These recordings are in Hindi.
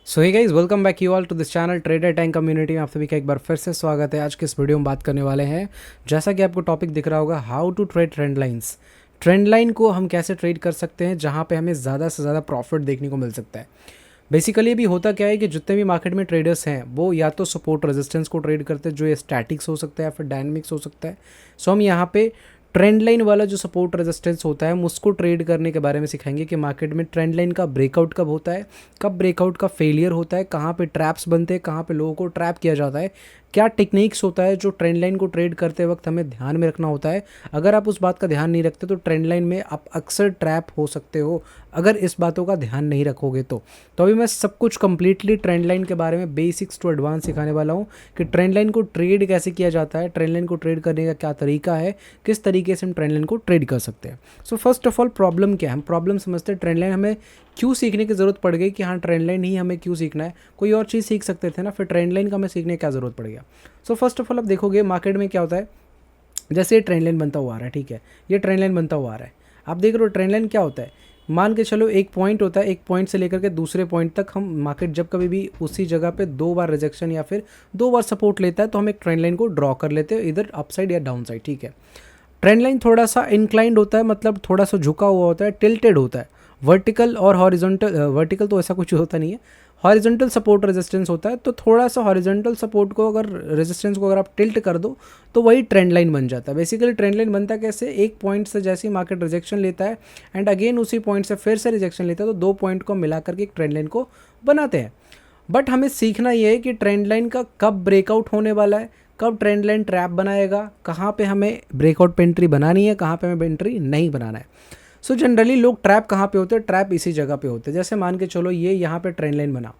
So hey guys, welcome back you all to this channel trader time community में आप सभी का एक बार फिर से स्वागत है। आज के इस वीडियो में बात करने वाले हैं, जैसा कि आपको टॉपिक दिख रहा होगा, how to trade trend lines. Trend line को हम कैसे ट्रेड कर सकते हैं जहां पे हमें ज़्यादा से ज़्यादा प्रॉफिट देखने को मिल सकता है। बेसिकली अभी होता क्या है कि जितने भी मार्केट में ट्रेडर्स हैं वो या तो सपोर्ट रेजिस्टेंस को ट्रेड करते हैं, जो ये स्टैटिक्स हो सकता है या फिर डायनेमिक्स हो सकता है। सो हम यहाँ पे ट्रेंड लाइन वाला जो सपोर्ट रेजिस्टेंस होता है हम उसको ट्रेड करने के बारे में सिखाएंगे कि मार्केट में ट्रेंड लाइन का ब्रेकआउट कब होता है, कब ब्रेकआउट का फेलियर होता है, कहाँ पे ट्रैप्स बनते हैं, कहाँ पे लोगों को ट्रैप किया जाता है, क्या टेक्निक्स होता है जो ट्रेंड लाइन को ट्रेड करते वक्त हमें ध्यान में रखना होता है। अगर आप उस बात का ध्यान नहीं रखते तो ट्रेंड लाइन में आप अक्सर ट्रैप हो सकते हो, अगर इस बातों का ध्यान नहीं रखोगे तो अभी मैं सब कुछ कंप्लीटली ट्रेंड लाइन के बारे में बेसिक्स टू एडवांस सिखाने वाला हूँ कि ट्रेंड लाइन को ट्रेड कैसे किया जाता है, ट्रेंड लाइन को ट्रेड करने का क्या तरीका है, किस तरीके से हम ट्रेंड लाइन को ट्रेड कर सकते हैं। So first of all problem क्या है, हम प्रॉब्लम समझते हैं ट्रेंड लाइन हमें क्यों सीखने की ज़रूरत पड़ गई कि हाँ ट्रेंड लाइन ही हमें क्यों सीखना है, कोई और चीज़ सीख सकते थे ना, फिर ट्रेंड लाइन का हमें सीखने की क्या ज़रूरत पड़ गया। सो फर्स्ट ऑफ ऑल आप देखोगे मार्केट में क्या होता है, जैसे ये ट्रेंड लाइन बनता हुआ आ रहा है, ठीक है, ये ट्रेंड लाइन बनता हुआ आ रहा है, आप देख रहे हो ट्रेंड लाइन क्या होता है। मान के चलो एक पॉइंट होता है, एक पॉइंट से लेकर के दूसरे पॉइंट तक हम मार्केट जब कभी भी उसी जगह पे दो बार रिजेक्शन या फिर दो बार सपोर्ट लेता है तो हम एक ट्रेंड लाइन को ड्रॉ कर लेते हैं, इधर अपसाइड या डाउन साइड, ठीक है। ट्रेंड लाइन थोड़ा सा इंक्लाइंड होता है, मतलब थोड़ा सा झुका हुआ होता है, टिल्टेड होता है। वर्टिकल और हॉरिजॉन्टल, वर्टिकल तो ऐसा कुछ होता नहीं है, हॉरिजॉन्टल सपोर्ट रेजिस्टेंस होता है। तो थोड़ा सा हॉरिजॉन्टल सपोर्ट को अगर रेजिस्टेंस को अगर आप टिल्ट कर दो तो वही ट्रेंड लाइन बन जाता है। बेसिकली ट्रेंड लाइन बनता है कैसे, एक पॉइंट से जैसे ही मार्केट रिजेक्शन लेता है एंड अगेन उसी पॉइंट से फिर से रिजेक्शन लेता है तो दो पॉइंट को मिला करके एक ट्रेंड लाइन को बनाते हैं। बट हमें सीखना ये है कि ट्रेंड लाइन का कब ब्रेकआउट होने वाला है, कब ट्रेंड लाइन ट्रैप बनाएगा, कहाँ पे हमें ब्रेकआउट पे एंट्री बनानी है, कहाँ पे हमें एंट्री नहीं बनाना है। सो जनरली लोग ट्रैप कहाँ पे होते हैं, ट्रैप इसी जगह पे होते हैं। जैसे मान के चलो ये यहाँ पे ट्रेंड लाइन बना,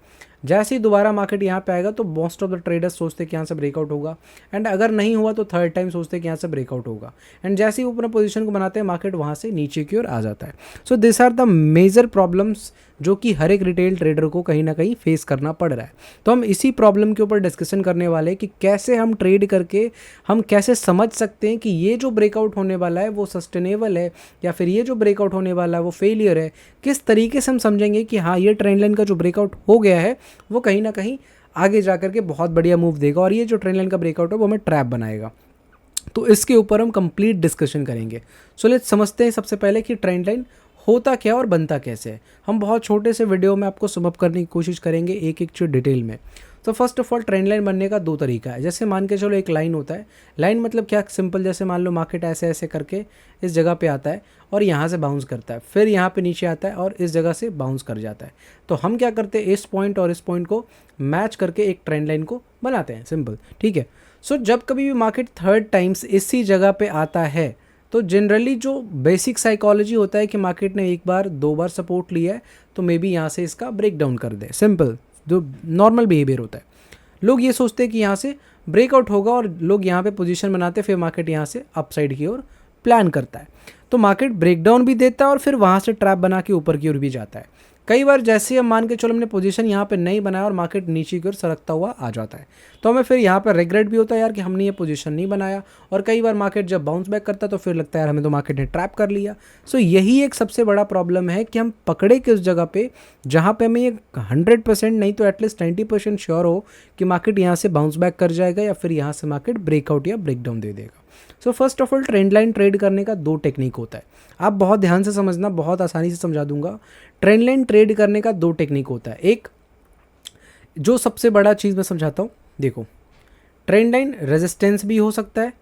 जैसे ही दोबारा मार्केट यहाँ पे आएगा तो मोस्ट ऑफ द ट्रेडर्स सोचते हैं कि यहाँ से ब्रेकआउट होगा, एंड अगर नहीं हुआ तो थर्ड टाइम सोचते हैं कि यहाँ से ब्रेकआउट होगा, एंड जैसे ही ऊपर पोजीशन को बनाते हैं मार्केट वहाँ से नीचे की ओर आ जाता है। So this are the major problems जो कि हर एक रिटेल ट्रेडर को कहीं ना कहीं फेस करना पड़ रहा है। तो हम इसी प्रॉब्लम के ऊपर डिस्कशन करने वाले हैं कि कैसे हम ट्रेड करके हम कैसे समझ सकते हैं कि ये जो ब्रेकआउट होने वाला है वो सस्टेनेबल है या फिर ये जो ब्रेकआउट होने वाला है वो फेलियर है। किस तरीके से हम समझेंगे कि हाँ ये ट्रेंड लाइन का जो ब्रेकआउट हो गया है वो कहीं ना कहीं आगे जा करके बहुत बढ़िया मूव देगा और ये जो ट्रेंड लाइन का ब्रेकआउट है वो हमें ट्रैप बनाएगा। तो इसके ऊपर हम कंप्लीट डिस्कशन करेंगे। सो लेट्स समझते हैं सबसे पहले कि ट्रेंड लाइन होता क्या और बनता कैसे है। हम बहुत छोटे से वीडियो में आपको समअप करने की कोशिश करेंगे एक एक चीज़ डिटेल में। तो first of all trend line बनने का दो तरीका है। जैसे मान के चलो एक लाइन होता है, लाइन मतलब क्या, सिंपल, जैसे मान लो मार्केट ऐसे ऐसे करके इस जगह पे आता है और यहाँ से बाउंस करता है, फिर यहाँ पे नीचे आता है और इस जगह से बाउंस कर जाता है। तो हम क्या करते हैं, इस पॉइंट और इस पॉइंट को मैच करके एक ट्रेंड लाइन को बनाते हैं, सिंपल, ठीक है। सो जब कभी भी मार्केट थर्ड टाइम्स इसी जगह पे आता है तो जनरली जो बेसिक साइकोलॉजी होता है कि मार्केट ने एक बार दो बार सपोर्ट लिया है तो मे बी यहाँ से इसका ब्रेक डाउन कर दे, सिंपल जो नॉर्मल बिहेवियर होता है। लोग ये सोचते हैं कि यहाँ से ब्रेकआउट होगा और लोग यहाँ पे पोजीशन बनाते हैं, फिर मार्केट यहाँ से अपसाइड की ओर प्लान करता है। तो मार्केट ब्रेकडाउन भी देता है और फिर वहाँ से ट्रैप बना के ऊपर की ओर भी जाता है। कई बार जैसे हम मान के चलो हमने पोजीशन यहाँ पे नहीं बनाया और मार्केट नीचे की ओर सरकता हुआ आ जाता है तो हमें फिर यहाँ पर रिग्रेट भी होता है यार कि हमने ये पोजीशन नहीं बनाया। और कई बार मार्केट जब बाउंस बैक करता है तो फिर लगता है यार हमें तो मार्केट ने ट्रैप कर लिया। सो यही एक सबसे बड़ा प्रॉब्लम है कि हम पकड़े किस जगह पे जहाँ पे हमें ये 100% नहीं तो एटलीस्ट 90% श्योर हो कि मार्केट यहाँ से बाउंस बैक कर जाएगा या फिर यहाँ से मार्केट ब्रेकआउट या ब्रेकडाउन दे देगा। So first of all trend line trade करने का दो टेक्निक होता है, आप बहुत ध्यान से समझना, बहुत आसानी से समझा दूंगा। ट्रेंड लाइन ट्रेड करने का दो टेक्निक होता है। एक जो सबसे बड़ा चीज़ मैं समझाता हूँ, देखो ट्रेंड लाइन रेजिस्टेंस भी हो सकता है,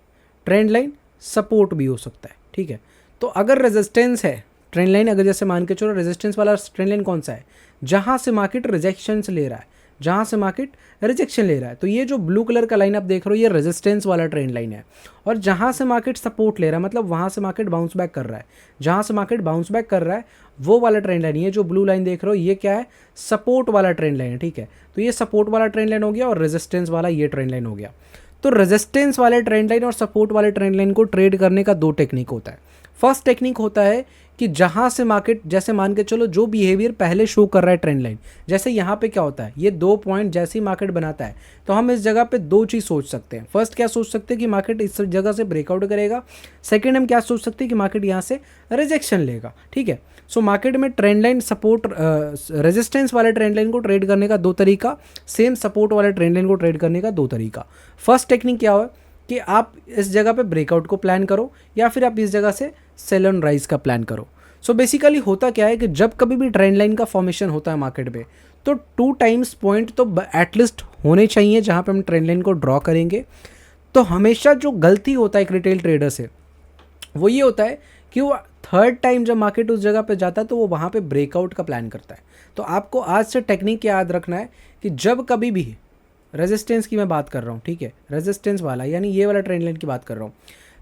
ट्रेंड लाइन सपोर्ट भी हो सकता है, ठीक है। तो अगर रेजिस्टेंस है ट्रेंड लाइन, अगर जैसे मान के चलो रेजिस्टेंस वाला ट्रेंड लाइन कौन सा है, जहाँ से मार्केट रिजेक्शन ले रहा है, जहाँ से मार्केट रिजेक्शन ले रहा है, तो ये जो ब्लू कलर का लाइन आप देख रहे हो ये रेजिस्टेंस वाला ट्रेंड लाइन है। और जहाँ से मार्केट सपोर्ट ले रहा है मतलब वहाँ से मार्केट बाउंस बैक कर रहा है, जहाँ से मार्केट बाउंस बैक कर रहा है वो वाला ट्रेंड लाइन, ये जो ब्लू लाइन देख रहे हो ये क्या है, सपोर्ट वाला ट्रेंड लाइन है, ठीक है। तो ये सपोर्ट वाला ट्रेंड लाइन हो गया और रेजिस्टेंस वाला ये ट्रेंड लाइन हो गया। तो रेजिस्टेंस वाले ट्रेंड लाइन और सपोर्ट वाले ट्रेंड लाइन को ट्रेड करने का दो टेक्निक होता है। फर्स्ट टेक्निक होता है कि जहाँ से मार्केट, जैसे मान के चलो जो बिहेवियर पहले शो कर रहा है ट्रेंड लाइन, जैसे यहाँ पे क्या होता है, ये 2 पॉइंट जैसे ही मार्केट बनाता है तो हम इस जगह पे 2 चीज़ सोच सकते हैं। फर्स्ट क्या सोच सकते हैं कि मार्केट इस जगह से ब्रेकआउट करेगा। सेकेंड हम क्या सोच सकते हैं कि मार्केट यहाँ से रिजेक्शन लेगा। ठीक है, सो मार्केट में ट्रेंड लाइन सपोर्ट रेजिस्टेंस वाले ट्रेंड लाइन को ट्रेड करने का 2 तरीका, सेम सपोर्ट वाले ट्रेंड लाइन को ट्रेड करने का 2 तरीका। फर्स्ट टेक्निक क्या हो कि आप इस जगह पे ब्रेकआउट को प्लान करो या फिर आप इस जगह से सेल ऑन राइज का प्लान करो। सो बेसिकली होता क्या है कि जब कभी भी ट्रेंड लाइन का फॉर्मेशन होता है मार्केट पे, तो 2 टाइम्स पॉइंट तो एटलीस्ट होने चाहिए जहाँ पे हम ट्रेंड लाइन को ड्रॉ करेंगे। तो हमेशा जो गलती होता है एक रिटेल ट्रेडर से वो ये होता है कि वो थर्ड टाइम जब मार्केट उस जगह पे जाता है तो वो वहाँ पे ब्रेकआउट का प्लान करता है। तो आपको आज से टेक्निक याद रखना है कि जब कभी भी रेजिस्टेंस की मैं बात कर रहा हूँ, ठीक है, रेजिस्टेंस वाला यानी ये वाला ट्रेंड लाइन की बात कर रहा हूँ,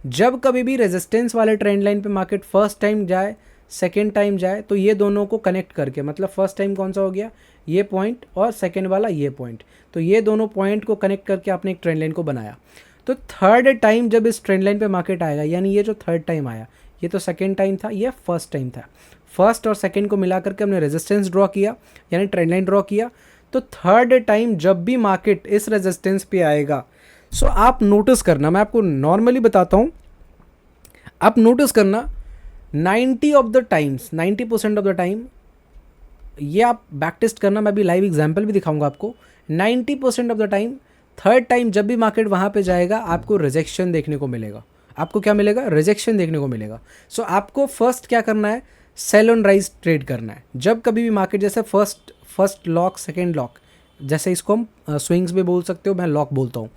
जब कभी भी रेजिस्टेंस वाले ट्रेंड लाइन पे मार्केट फर्स्ट टाइम जाए, सेकेंड टाइम जाए, तो ये दोनों को कनेक्ट करके, मतलब फर्स्ट टाइम कौन सा हो गया, ये पॉइंट, और सेकेंड वाला ये पॉइंट, तो ये दोनों पॉइंट को कनेक्ट करके आपने एक ट्रेंड लाइन को बनाया। तो थर्ड टाइम जब इस ट्रेंड लाइन पे मार्केट आएगा, यानी ये जो थर्ड टाइम आया, ये तो सेकेंड टाइम था, ये फर्स्ट टाइम था, फर्स्ट और सेकेंड को मिला करके हमने रेजिस्टेंस ड्रॉ किया यानी ट्रेंड लाइन ड्रॉ किया। तो थर्ड टाइम जब भी मार्केट इस रेजिस्टेंस पे आएगा, सो आप नोटिस करना, मैं आपको नॉर्मली बताता हूँ, आप नोटिस करना 90% ऑफ द टाइम, ये आप बैक टेस्ट करना, मैं अभी लाइव एग्जांपल भी दिखाऊंगा आपको। 90% of the time third time जब भी मार्केट वहाँ पे जाएगा आपको रिजेक्शन देखने को मिलेगा। आपको क्या मिलेगा, रिजेक्शन देखने को मिलेगा। सो आपको फर्स्ट क्या करना है, सेल ऑन राइज ट्रेड करना है। जब कभी भी मार्केट, जैसे फर्स्ट लॉक, सेकेंड लॉक, जैसे इसको हम स्विंग्स भी बोल सकते हो, मैं लॉक बोलता हूँ।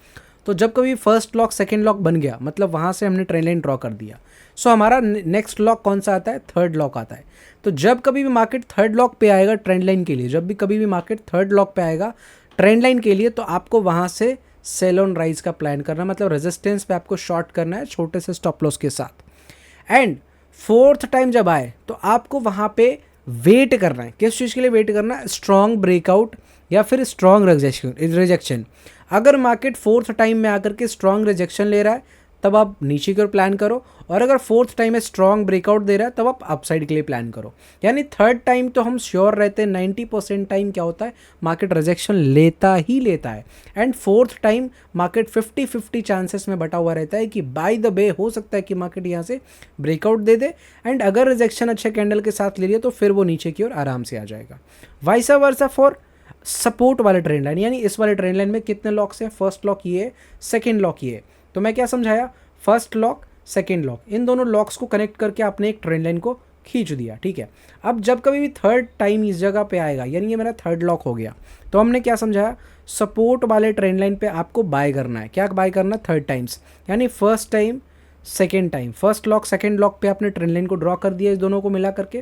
तो जब कभी फर्स्ट लॉक सेकेंड लॉक बन गया, मतलब वहाँ से हमने ट्रेंड लाइन ड्रॉ कर दिया, सो हमारा नेक्स्ट लॉक कौन सा आता है, थर्ड लॉक आता है। तो जब कभी भी मार्केट थर्ड लॉक पे आएगा ट्रेंड लाइन के लिए, जब भी कभी भी मार्केट थर्ड लॉक पे आएगा ट्रेंड लाइन के लिए, तो आपको वहाँ से सेल ऑन राइज का प्लान करना, मतलब रेजिस्टेंस पे आपको शॉर्ट करना है छोटे से स्टॉप लॉस के साथ। एंड फोर्थ टाइम जब आए तो आपको वहाँ पे वेट करना है। किस चीज़ के लिए वेट करना है, स्ट्रॉन्ग ब्रेकआउट या फिर स्ट्रॉन्ग रिजेक्शन। अगर मार्केट फोर्थ टाइम में आकर के स्ट्रॉन्ग रिजेक्शन ले रहा है तब आप नीचे की ओर प्लान करो, और अगर फोर्थ टाइम में स्ट्रॉन्ग ब्रेकआउट दे रहा है तब आप अपसाइड के लिए प्लान करो। यानी थर्ड टाइम तो हम श्योर रहते हैं, 90% टाइम क्या होता है, मार्केट रिजेक्शन लेता ही लेता है। And fourth time market 50-50 chances में बटा हुआ रहता है कि बाय द वे हो सकता है कि मार्केट यहाँ से ब्रेकआउट दे दे, एंड अगर रिजेक्शन अच्छे कैंडल के साथ ले लिया तो फिर वो नीचे की ओर आराम से आ जाएगा। वाइस वर्सा फॉर सपोर्ट वाले ट्रेंड लाइन, यानी इस वाले ट्रेंड लाइन में कितने लॉक्स हैं, फर्स्ट लॉक ये है, सेकेंड लॉक ये है। तो मैं क्या समझाया, फर्स्ट लॉक सेकेंड लॉक, इन दोनों लॉक्स को कनेक्ट करके आपने एक ट्रेंड लाइन को खींच दिया। ठीक है, अब जब कभी भी थर्ड टाइम इस जगह पे आएगा, यानी ये मेरा थर्ड लॉक हो गया, तो हमने क्या समझाया, सपोर्ट वाले ट्रेंड लाइन पे आपको बाय करना है। क्या बाय करना, थर्ड टाइम्स, यानी first time second time, first lock second lock पे आपने ट्रेंड लाइन को ड्रॉ कर दिया इस दोनों को मिला करके,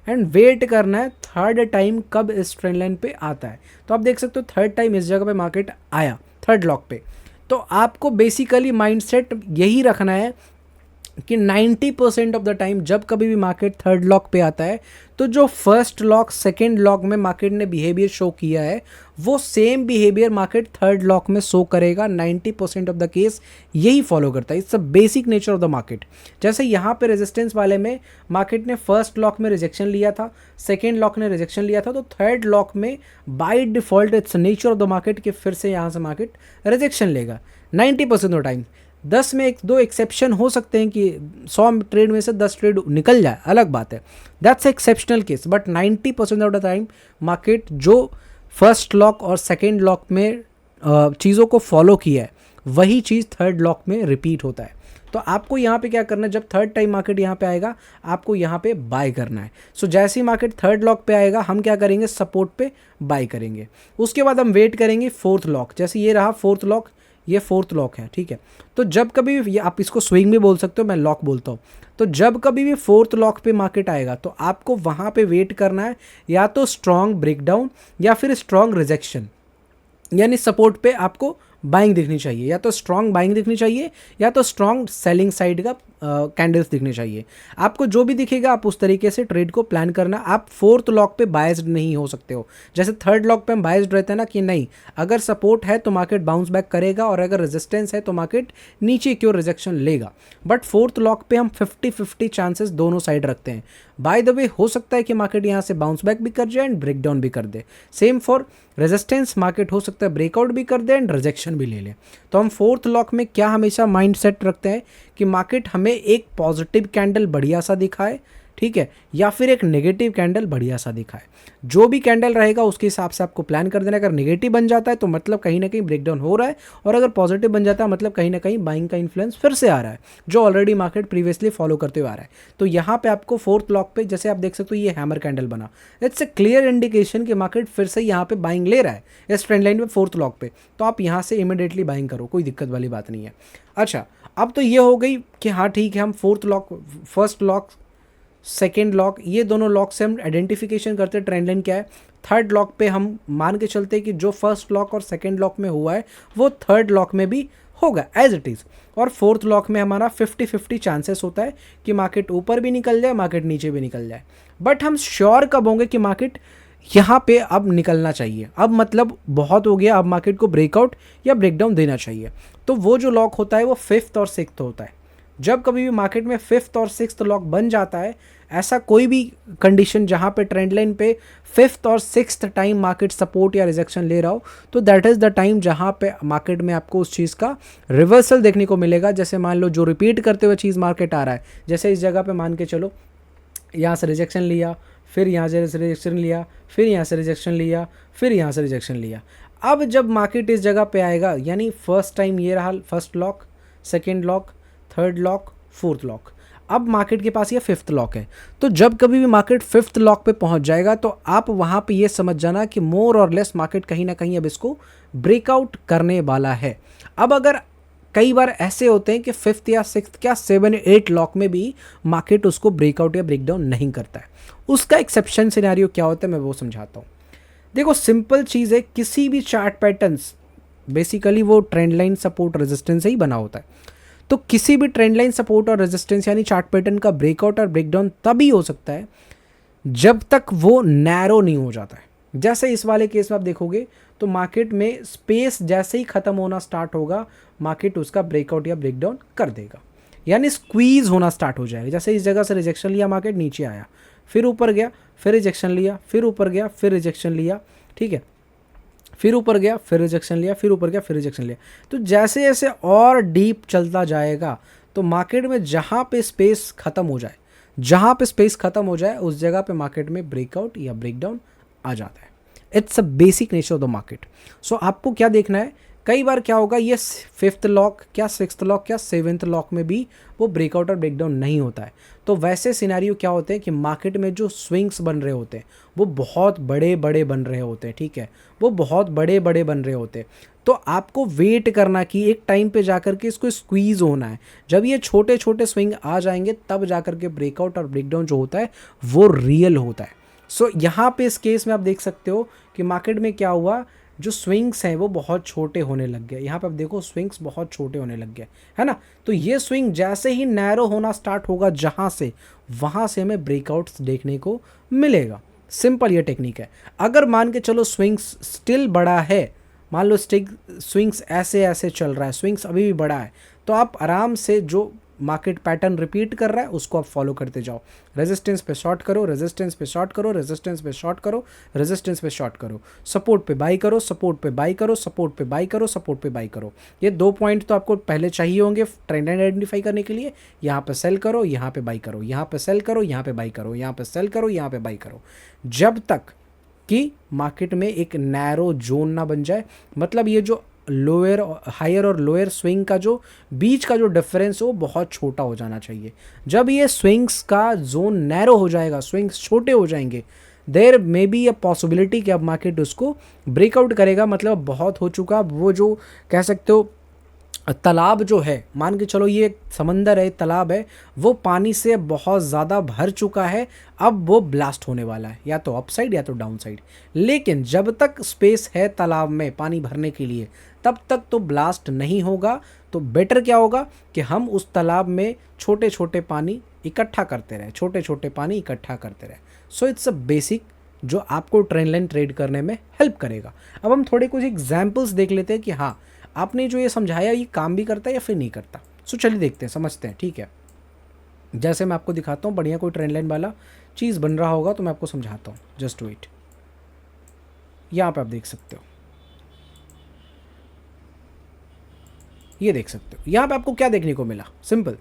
एंड वेट करना है थर्ड टाइम कब इस ट्रेंड लाइन पे आता है। तो आप देख सकते हो थर्ड टाइम इस जगह पे मार्केट आया थर्ड लॉक पे, तो आपको बेसिकली माइंडसेट यही रखना है कि 90% ऑफ द टाइम जब कभी भी मार्केट थर्ड लॉक पे आता है तो जो फर्स्ट लॉक सेकेंड लॉक में मार्केट ने बिहेवियर शो किया है वो same behaviour market third lock में शो करेगा। 90% ऑफ द केस यही फॉलो करता है, it's a basic nature of the market. जैसे यहाँ पे रेजिस्टेंस वाले में मार्केट ने फर्स्ट लॉक में रिजेक्शन लिया था, सेकेंड लॉक ने रिजेक्शन लिया था, तो थर्ड लॉक में by default it's nature of the market कि फिर से यहाँ से मार्केट रिजेक्शन लेगा 90% ऑफ टाइम। 10 में 1-2 एक्सेप्शन हो सकते हैं कि 100 ट्रेड में से 10 ट्रेड निकल जाए, अलग बात है, that's exceptional case, but 90% of the time market जो फर्स्ट लॉक और सेकेंड लॉक में चीज़ों को फॉलो किया है वही चीज़ थर्ड लॉक में रिपीट होता है। तो आपको यहाँ पे क्या करना है, जब थर्ड टाइम मार्केट यहाँ पे आएगा आपको यहाँ पे बाय करना है। सो जैसे ही मार्केट थर्ड लॉक पे आएगा हम क्या करेंगे, सपोर्ट पे बाय करेंगे। उसके बाद हम वेट करेंगे फोर्थ लॉक, जैसे ये रहा फोर्थ लॉक, ये फोर्थ लॉक है, ठीक है। तो जब कभी भी आप इसको स्विंग भी बोल सकते हो, मैं लॉक बोलता हूँ, तो जब कभी भी फोर्थ लॉक पे मार्केट आएगा तो आपको वहाँ पे वेट करना है, या तो स्ट्रॉन्ग ब्रेकडाउन या फिर स्ट्रॉन्ग रिजेक्शन, यानी सपोर्ट पे आपको बाइंग दिखनी चाहिए, या तो स्ट्रॉन्ग बाइंग दिखनी चाहिए या तो स्ट्रॉन्ग सेलिंग साइड का कैंडल्स दिखने चाहिए। आपको जो भी दिखेगा आप उस तरीके से ट्रेड को प्लान करना। आप फोर्थ लॉक पे बायस्ड नहीं हो सकते हो। जैसे थर्ड लॉक पे हम बायस्ड रहते हैं ना कि नहीं, अगर सपोर्ट है तो मार्केट बाउंस बैक करेगा और अगर रेजिस्टेंस है तो मार्केट नीचे की ओर रिजेक्शन लेगा। बट फोर्थ लॉक पे हम 50-50 चांसेस दोनों साइड रखते हैं। बाय द वे हो सकता है कि मार्केट यहाँ से बाउंस बैक भी कर जाए एंड ब्रेक डाउन भी कर दे। सेम फॉर रेजिस्टेंस, मार्केट हो सकता है ब्रेकआउट भी कर दे एंड रिजेक्शन भी ले ले। तो हम फोर्थ लॉक में क्या हमेशा माइंड सेट रखते हैं कि मार्केट हमें एक पॉजिटिव कैंडल बढ़िया सा दिखाए, ठीक है, या फिर एक नेगेटिव कैंडल बढ़िया सा दिखाए। जो भी कैंडल रहेगा उसके हिसाब से आपको प्लान कर देना। अगर नेगेटिव बन जाता है तो मतलब कहीं ना कहीं ब्रेकडाउन हो रहा है, और अगर पॉजिटिव बन जाता है मतलब कहीं ना कहीं बाइंग का इन्फ्लुएंस फिर से आ रहा है, जो ऑलरेडी मार्केट प्रीवियसली फॉलो करते हुए आ रहा है। तो यहाँ पे आपको फोर्थ लॉक पे जैसे आप देख सकते हो ये हैमर कैंडल बना, इट्स ए क्लियर इंडिकेशन कि मार्केट फिर से यहाँ पे बाइंग ले रहा है इस ट्रेंड लाइन पे फोर्थ लॉक पे। तो आप यहाँ से इमीडिएटली बाइंग करो, कोई दिक्कत वाली बात नहीं है। अच्छा, अब तो ये हो गई कि हाँ ठीक है, हम fourth lock, first lock, second lock, ये दोनों लॉक से हम आइडेंटिफिकेशन करते हैं ट्रेंड लाइन क्या है। थर्ड लॉक पे हम मान के चलते हैं कि जो फर्स्ट लॉक और सेकेंड लॉक में हुआ है वो थर्ड लॉक में भी होगा एज इट इज़। और फोर्थ लॉक में हमारा 50-50 चांसेस होता है कि मार्केट ऊपर भी निकल जाए, मार्केट नीचे भी निकल जाए। बट हम श्योर कब होंगे कि मार्केट यहाँ पे अब निकलना चाहिए, अब मतलब बहुत हो गया, अब मार्केट को ब्रेकआउट या ब्रेकडाउन देना चाहिए। तो वो जो लॉक होता है वो फिफ्थ और सिक्स्थ होता है। जब कभी भी मार्केट में फिफ्थ और सिक्स्थ लॉक बन जाता है, ऐसा कोई भी कंडीशन जहां पे ट्रेंड लाइन पे फिफ्थ और सिक्स्थ टाइम मार्केट सपोर्ट या रिजेक्शन ले रहा हो, तो दैट इज़ द टाइम जहां पे मार्केट में आपको उस चीज़ का रिवर्सल देखने को मिलेगा। जैसे मान लो जो रिपीट करते हुए चीज़ मार्केट आ रहा है, जैसे इस जगह पे मान के चलो यहाँ से रिजेक्शन लिया, फिर यहाँ से रिजेक्शन लिया, फिर यहाँ से रिजेक्शन लिया, फिर यहाँ से रिजेक्शन लिया। अब जब मार्केट इस जगह पे आएगा, यानी फर्स्ट टाइम ये रहा first lock, second lock, third lock, fourth lock, अब मार्केट के पास ये फिफ्थ लॉक है। तो जब कभी भी मार्केट फिफ्थ लॉक पे पहुंच जाएगा तो आप वहाँ पे ये समझ जाना कि मोर और लेस मार्केट कहीं ना कहीं अब इसको ब्रेकआउट करने वाला है। अब अगर कई बार ऐसे होते हैं कि फिफ्थ या सिक्स्थ क्या 7-8 लॉक में भी मार्केट उसको ब्रेकआउट या ब्रेकडाउन नहीं करता है, उसका एक्सेप्शन सिनेरियो क्या होता है मैं वो समझाता हूँ। देखो सिंपल चीज़ है, किसी भी चार्ट पैटर्न्स बेसिकली वो ट्रेंड लाइन सपोर्ट रेजिस्टेंस से ही बना होता है। तो किसी भी ट्रेंड लाइन सपोर्ट और रेजिस्टेंस यानी चार्ट पैटर्न का ब्रेकआउट और ब्रेकडाउन तभी हो सकता है जब तक वो नैरो नहीं हो जाता है। जैसे इस वाले केस में आप देखोगे तो मार्केट में स्पेस जैसे ही ख़त्म होना स्टार्ट होगा, मार्केट उसका ब्रेकआउट या ब्रेकडाउन कर देगा, यानी स्क्वीज होना स्टार्ट हो जाएगा। जैसे इस जगह से रिजेक्शन लिया, मार्केट नीचे आया, फिर ऊपर गया, फिर रिजेक्शन लिया, फिर ऊपर गया, फिर रिजेक्शन लिया, ठीक है, फिर ऊपर गया, फिर रिजेक्शन लिया, फिर ऊपर गया, फिर रिजेक्शन लिया। तो जैसे जैसे और डीप चलता जाएगा तो मार्केट में जहाँ पे स्पेस ख़त्म हो जाए, जहाँ पे स्पेस ख़त्म हो जाए उस जगह पे मार्केट में ब्रेकआउट या ब्रेकडाउन आ जाता है। It's a basic nature of the market. So आपको क्या देखना है, कई बार क्या होगा ये फिफ्थ लॉक क्या सिक्स्थ लॉक क्या सेवेंथ लॉक में भी वो ब्रेकआउट और ब्रेकडाउन नहीं होता है। तो वैसे सिनेरियो क्या होते हैं कि मार्केट में जो स्विंग्स बन रहे होते हैं वो बहुत बड़े बड़े बन रहे होते हैं, ठीक है, वो बहुत बड़े बड़े बन रहे होते हैं। तो आपको वेट करना कि एक टाइम पे जाकर के इसको स्क्वीज़ होना है। जब ये छोटे छोटे स्विंग आ जाएंगे तब जाकर के ब्रेकआउट और ब्रेकडाउन जो होता है वो रियल होता है। सो यहाँ पे इस केस में आप देख सकते हो कि मार्केट में क्या हुआ, जो स्विंग्स हैं वो बहुत छोटे होने लग गए। यहाँ पे आप देखो स्विंग्स बहुत छोटे होने लग गए, है ना। तो ये स्विंग जैसे ही नैरो होना स्टार्ट होगा जहाँ से, वहाँ से हमें ब्रेकआउट्स देखने को मिलेगा। सिंपल ये टेक्निक है। अगर मान के चलो स्विंग्स स्टिल बड़ा है, मान लो स्विंग्स ऐसे ऐसे चल रहा है, स्विंग्स अभी भी बड़ा है, तो आप आराम से जो मार्केट पैटर्न रिपीट कर रहा है उसको आप फॉलो करते जाओ। रेजिस्टेंस पे शॉर्ट करो, रेजिस्टेंस पे शॉर्ट करो, रेजिस्टेंस पे शॉर्ट करो, रेजिस्टेंस पे शॉर्ट करो, सपोर्ट पे बाई करो, सपोर्ट पे बाई करो, सपोर्ट पे बाई करो, सपोर्ट पे बाई करो। ये 2 पॉइंट तो आपको पहले चाहिए होंगे ट्रेंड आइडेंटिफाई करने के लिए। यहाँ पे सेल करो, यहाँ पे बाई करो, यहाँ पे सेल करो, यहाँ पे बाई करो, यहाँ पे सेल करो, यहाँ पे बाई करो, जब तक कि मार्केट में एक नैरो जोन ना बन जाए। मतलब ये जो लोअर हायर और लोअर स्विंग का जो बीच का जो डिफरेंस है वो बहुत छोटा हो जाना चाहिए। जब ये स्विंग्स का जोन नैरो हो जाएगा, स्विंग्स छोटे हो जाएंगे, there may be a possibility कि अब मार्केट उसको ब्रेकआउट करेगा। मतलब बहुत हो चुका, वो जो कह सकते हो तालाब जो है, मान के चलो ये एक समंदर है, तालाब है, वो पानी से बहुत ज़्यादा भर चुका है, अब वो ब्लास्ट होने वाला है, या तो अप साइड या तो डाउन साइड। लेकिन जब तक स्पेस है तालाब में पानी भरने के लिए, तब तक तो ब्लास्ट नहीं होगा। तो बेटर क्या होगा कि हम उस तालाब में छोटे छोटे पानी इकट्ठा करते रहें, छोटे छोटे पानी इकट्ठा करते रहें। सो इट्स अ बेसिक जो आपको ट्रेंड लाइन ट्रेड करने में हेल्प करेगा। अब हम थोड़े कुछ एग्जाम्पल्स देख लेते हैं कि हाँ, आपने जो ये समझाया ये काम भी करता है या फिर नहीं करता। सो चलिए देखते हैं, समझते हैं, ठीक है। जैसे मैं आपको दिखाता हूँ, बढ़िया कोई ट्रेंड लाइन वाला चीज़ बन रहा होगा तो मैं आपको समझाता हूँ। जस्ट वेट, यहाँ पे आप देख सकते हो, ये देख सकते हो। यहाँ पे आपको क्या देखने को मिला? सिंपल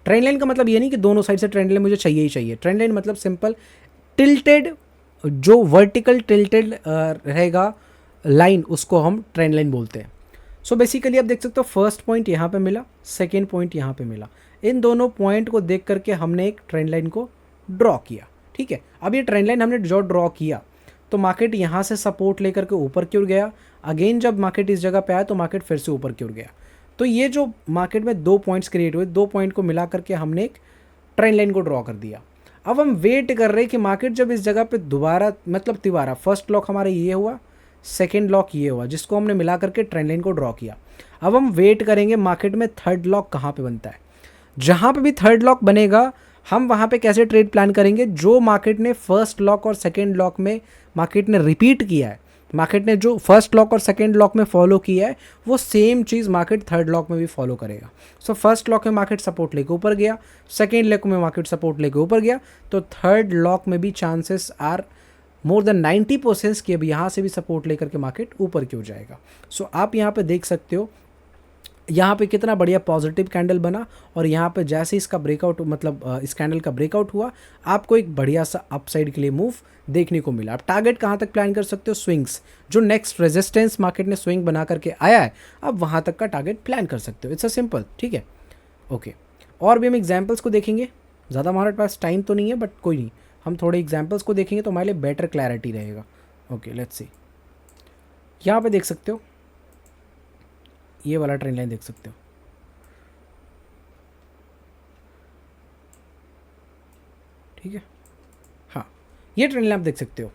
ट्रेंड लाइन का मतलब ये नहीं कि दोनों साइड से ट्रेंड लाइन मुझे चाहिए ही चाहिए। ट्रेंड लाइन मतलब सिंपल टिल्टेड, जो वर्टिकल टिल्टेड रहेगा लाइन, उसको हम ट्रेंड लाइन बोलते हैं। सो बेसिकली आप देख सकते हो, फर्स्ट पॉइंट यहाँ पे मिला, सेकेंड पॉइंट यहाँ पे मिला। इन दोनों पॉइंट को देख करके हमने एक ट्रेंड लाइन को ड्रॉ किया, ठीक है। अब ये ट्रेंड लाइन हमने जो ड्रॉ किया, तो मार्केट यहाँ से सपोर्ट लेकर के ऊपर की ओर गया। अगेन जब मार्केट इस जगह पे आया तो मार्केट फिर से ऊपर की ओर गया। तो ये जो मार्केट में दो पॉइंट्स क्रिएट हुए, दो पॉइंट को मिला करके हमने एक ट्रेंड लाइन को ड्रॉ कर दिया। अब हम वेट कर रहे हैं कि मार्केट जब इस जगह पे दोबारा, मतलब तिबारा, फर्स्ट लॉक हमारा ये हुआ, सेकेंड लॉक ये हुआ, जिसको हमने मिला करके ट्रेंड लाइन को ड्रॉ किया। अब हम वेट करेंगे मार्केट में थर्ड लॉक कहाँ पे बनता है। जहाँ पे भी थर्ड लॉक बनेगा, हम वहाँ पे कैसे ट्रेड प्लान करेंगे? जो मार्केट ने फर्स्ट लॉक और सेकेंड लॉक में मार्केट ने रिपीट किया है, मार्केट ने जो फर्स्ट लॉक और सेकेंड लॉक में फॉलो किया है, वो सेम चीज़ मार्केट थर्ड लॉक में भी फॉलो करेगा। सो फर्स्ट लॉक में मार्केट सपोर्ट लेके ऊपर गया, सेकेंड लॉक में मार्केट सपोर्ट लेके ऊपर गया, तो थर्ड लॉक में भी चांसेस आर मोर देन 90% कि अब यहाँ से भी सपोर्ट लेकर के मार्केट ऊपर की ओर जाएगा। सो आप यहाँ पे देख सकते हो, यहाँ पे कितना बढ़िया पॉजिटिव कैंडल बना, और यहाँ पे जैसे इसका ब्रेकआउट, मतलब इस कैंडल का ब्रेकआउट हुआ, आपको एक बढ़िया सा अपसाइड के लिए मूव देखने को मिला। आप टारगेट कहाँ तक प्लान कर सकते हो? स्विंग्स, जो नेक्स्ट रेजिस्टेंस मार्केट ने स्विंग बना करके आया है, अब वहाँ तक का टारगेट प्लान कर सकते हो। इट्स अ सिंपल, ठीक है, ओके। और भी हम एग्जाम्पल्स को देखेंगे, ज़्यादा हमारे पास टाइम तो नहीं है, बट कोई नहीं, हम थोड़े एग्जाम्पल्स को देखेंगे तो हमारे लिए बेटर क्लैरिटी रहेगा। Okay, let's see. यहाँ पे देख सकते हो, ये वाला ट्रेंड लाइन देख सकते हो, ठीक है। हाँ, ये ट्रेंड लाइन आप देख सकते हो।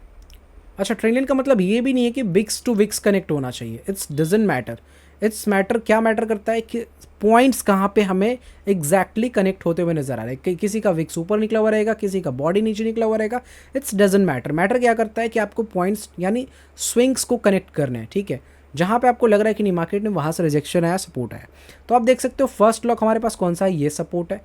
अच्छा, ट्रेंड लाइन का मतलब ये भी नहीं है कि विक्स टू विक्स कनेक्ट होना चाहिए। It's doesn't matter. It's matter, क्या मैटर करता है कि पॉइंट्स कहाँ पे हमें एग्जैक्टली कनेक्ट होते हुए नजर आ रहे हैं। किसी का विक्स ऊपर निकला हुआ रहेगा, किसी का बॉडी नीचे निकला हुआ रहेगा। It's doesn't matter. मैटर क्या करता है कि आपको पॉइंट्स यानी स्विंग्स को कनेक्ट करने हैं, ठीक है। जहाँ पे आपको लग रहा है कि नहीं, मार्केट में वहाँ से रिजेक्शन आया, सपोर्ट आया, तो आप देख सकते हो फर्स्ट लॉक हमारे पास कौन सा है? ये सपोर्ट है,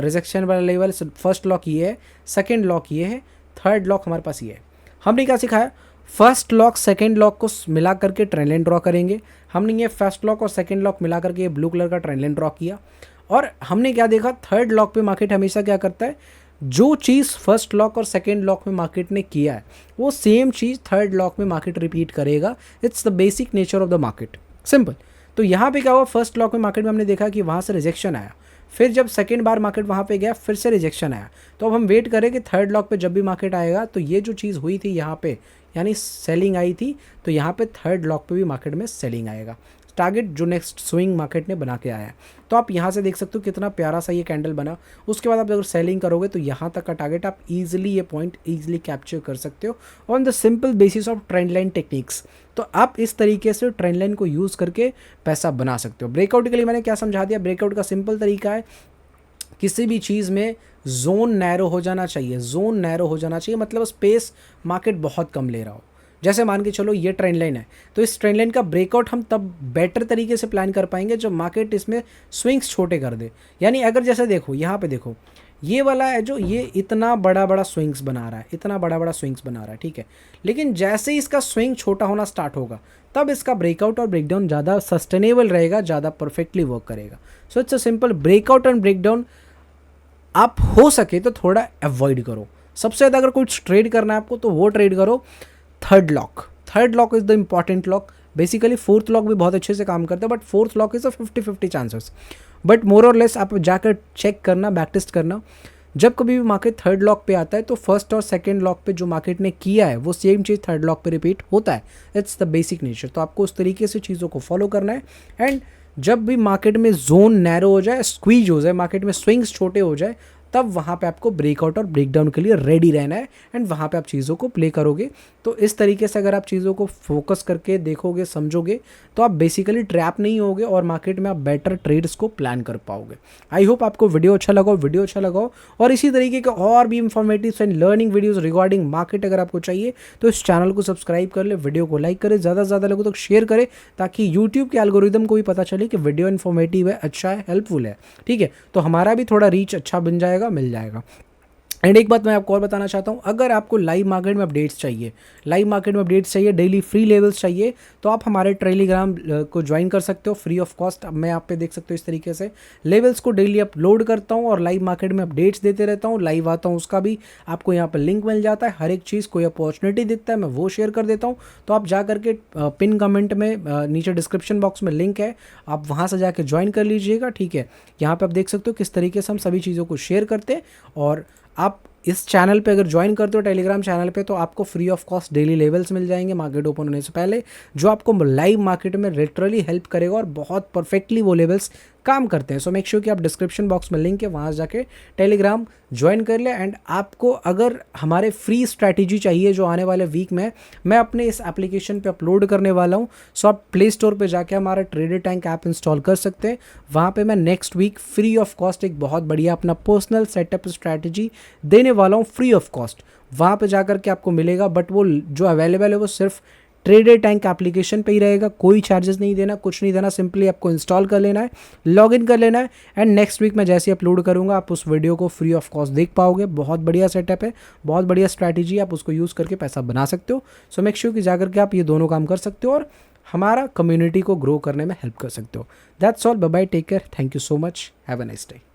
रिजेक्शन वाला लेवल। फर्स्ट लॉक ये है, सेकेंड लॉक ये है, थर्ड लॉक हमारे पास ये है। हमने क्या सिखाया? फर्स्ट लॉक सेकेंड लॉक को मिला करके ट्रेंड लाइन ड्रॉ करेंगे। हमने ये फर्स्ट लॉक और सेकेंड लॉक मिला करके ये ब्लू कलर का ट्रेंड लाइन ड्रॉ किया। और हमने क्या देखा? थर्ड लॉक पे मार्केट हमेशा क्या करता है, जो चीज़ फर्स्ट लॉक और सेकेंड लॉक में मार्केट ने किया है, वो सेम चीज़ थर्ड लॉक में मार्केट रिपीट करेगा। It's the basic nature of the market, simple. तो यहाँ पे क्या हुआ? फर्स्ट लॉक में मार्केट में हमने देखा कि वहाँ से रिजेक्शन आया, फिर जब सेकेंड बार मार्केट वहाँ पे गया, फिर से रिजेक्शन आया। तो अब हम वेट करें कि थर्ड लॉक पे जब भी मार्केट आएगा, तो ये जो चीज़ हुई थी यहाँ पे, यानी सेलिंग आई थी, तो यहाँ पे थर्ड लॉक पे भी मार्केट में सेलिंग आएगा, टारगेट जो नेक्स्ट स्विंग मार्केट ने बना के आया है। तो आप यहाँ से देख सकते हो कितना प्यारा सा ये कैंडल बना। उसके बाद आप अगर सेलिंग करोगे तो यहाँ तक का टारगेट आप इजीली, ये पॉइंट इजीली कैप्चर कर सकते हो on the simple basis of trend line techniques. तो आप इस तरीके से ट्रेंड लाइन को यूज़ करके पैसा बना सकते हो। ब्रेकआउट के लिए मैंने क्या समझा दिया? ब्रेकआउट का सिंपल तरीका है, किसी भी चीज़ में जोन नैरो हो जाना चाहिए। जोन नैरो हो जाना चाहिए मतलब स्पेस मार्केट बहुत कम ले रहा हो। जैसे मान के चलो ये ट्रेंड लाइन है, तो इस ट्रेंड लाइन का ब्रेकआउट हम तब बेटर तरीके से प्लान कर पाएंगे जब मार्केट इसमें स्विंग्स छोटे कर दे। यानी अगर जैसे देखो, यहाँ पे देखो, ये वाला है जो ये इतना बड़ा बड़ा स्विंग्स बना रहा है, इतना बड़ा बड़ा स्विंग्स बना रहा है, ठीक है। लेकिन जैसे ही इसका स्विंग छोटा होना स्टार्ट होगा, तब इसका ब्रेकआउट और ब्रेकडाउन ज़्यादा सस्टेनेबल रहेगा, ज़्यादा परफेक्टली वर्क करेगा। So it's a simple, breakout and breakdown आप हो सके तो थोड़ा अवॉइड करो। सबसे ज़्यादा अगर कुछ ट्रेड करना है आपको, तो वो ट्रेड करो third lock. Third Lok is the important lock. Basically fourth lock भी बहुत अच्छे से काम करता है, but fourth Lok is a 50-50 chances. But more और लेस आप जाकर चेक करना, बैक टेस्ट करना। जब कभी भी मार्केट थर्ड लॉक पे आता है, तो फर्स्ट और सेकंड लॉक पे जो मार्केट ने किया है, वो सेम चीज़ थर्ड लॉक पे रिपीट होता है। It's the basic nature. तो आपको उस तरीके से चीज़ों को फॉलो करना है। एंड जब भी मार्केट में जोन नैरो हो जाए, स्क्वीज हो जाए, मार्केट में स्विंग्स छोटे हो जाए, तब वहाँ पे आपको ब्रेकआउट और ब्रेकडाउन के लिए रेडी रहना है एंड वहाँ पे आप चीज़ों को प्ले करोगे। तो इस तरीके से अगर आप चीज़ों को फोकस करके देखोगे, समझोगे, तो आप बेसिकली ट्रैप नहीं होगे और मार्केट में आप बेटर ट्रेड्स को प्लान कर पाओगे। आई होप आपको वीडियो अच्छा लगा हो और इसी तरीके के और भी informative and learning videos regarding market अगर आपको चाहिए तो इस चैनल को सब्सक्राइब कर ले, वीडियो को लाइक करें, ज़्यादा से ज़्यादा लोगों तक शेयर करें, ताकि यूट्यूब के एल्गोरिदम को भी पता चले कि वीडियो इन्फॉर्मेटिव है, अच्छा है, हेल्पफुल है। ठीक है, तो हमारा भी थोड़ा रीच अच्छा बन जाएगा, मिल जाएगा। एंड एक बात मैं आपको और बताना चाहता हूँ, अगर आपको लाइव मार्केट में अपडेट्स चाहिए, डेली फ्री लेवल्स चाहिए, तो आप हमारे टेलीग्राम को ज्वाइन कर सकते हो फ्री ऑफ कॉस्ट। अब मैं आप पे देख सकते हो इस तरीके से लेवल्स को डेली अपलोड करता हूँ और लाइव मार्केट में अपडेट्स देते रहता हूँ, लाइव आता हूँ, उसका भी आपको यहाँ पर लिंक मिल जाता है। हर एक चीज़ कोई अपॉर्चुनिटी दिखता है मैं वो शेयर कर देता हूँ, तो आप जा करके पिन कमेंट में नीचे डिस्क्रिप्शन बॉक्स में लिंक है, आप वहाँ से जाके ज्वाइन कर लीजिएगा। ठीक है, यहाँ पर आप देख सकते हो किस तरीके से हम सभी चीज़ों को शेयर करते हैं। और आप इस चैनल पे अगर ज्वाइन करते हो टेलीग्राम चैनल पे, तो आपको free of cost daily levels मिल जाएंगे मार्केट ओपन होने से पहले, जो आपको लाइव मार्केट में लिटरली हेल्प करेगा और बहुत परफेक्टली वो लेवल्स काम करते हैं। सो मेक श्योर कि आप डिस्क्रिप्शन बॉक्स में लिंक है, वहाँ जाके टेलीग्राम ज्वाइन कर ले। एंड आपको अगर हमारे फ्री स्ट्रैटेजी चाहिए जो आने वाले वीक में मैं अपने इस एप्लीकेशन पे अपलोड करने वाला हूँ, सो आप प्ले स्टोर पे जाके हमारा ट्रेडर टैंक ऐप इंस्टॉल कर सकते हैं। वहाँ पे मैं next week free of cost एक बहुत बढ़िया अपना पर्सनल सेटअप स्ट्रैटेजी देने वाला हूँ फ्री ऑफ कॉस्ट। वहाँ पे जाकर के आपको मिलेगा, बट वो जो अवेलेबल है वो सिर्फ ट्रेडर टैंक एप्लीकेशन पे ही रहेगा, कोई चार्जेस नहीं देना, कुछ नहीं देना, सिंपली आपको इंस्टॉल कर लेना है, लॉगिन कर लेना है एंड नेक्स्ट वीक मैं जैसे अपलोड करूंगा आप उस वीडियो को फ्री ऑफ कॉस्ट देख पाओगे। बहुत बढ़िया सेटअप है, बहुत बढ़िया स्ट्रैटेजी, आप उसको यूज़ करके पैसा बना सकते हो। सो मेक श्योर कि जाकर के आप ये दोनों काम कर सकते हो और हमारा कम्युनिटी को ग्रो करने में हेल्प कर सकते हो। That's all, bye bye, take care, thank you so much, have a nice day.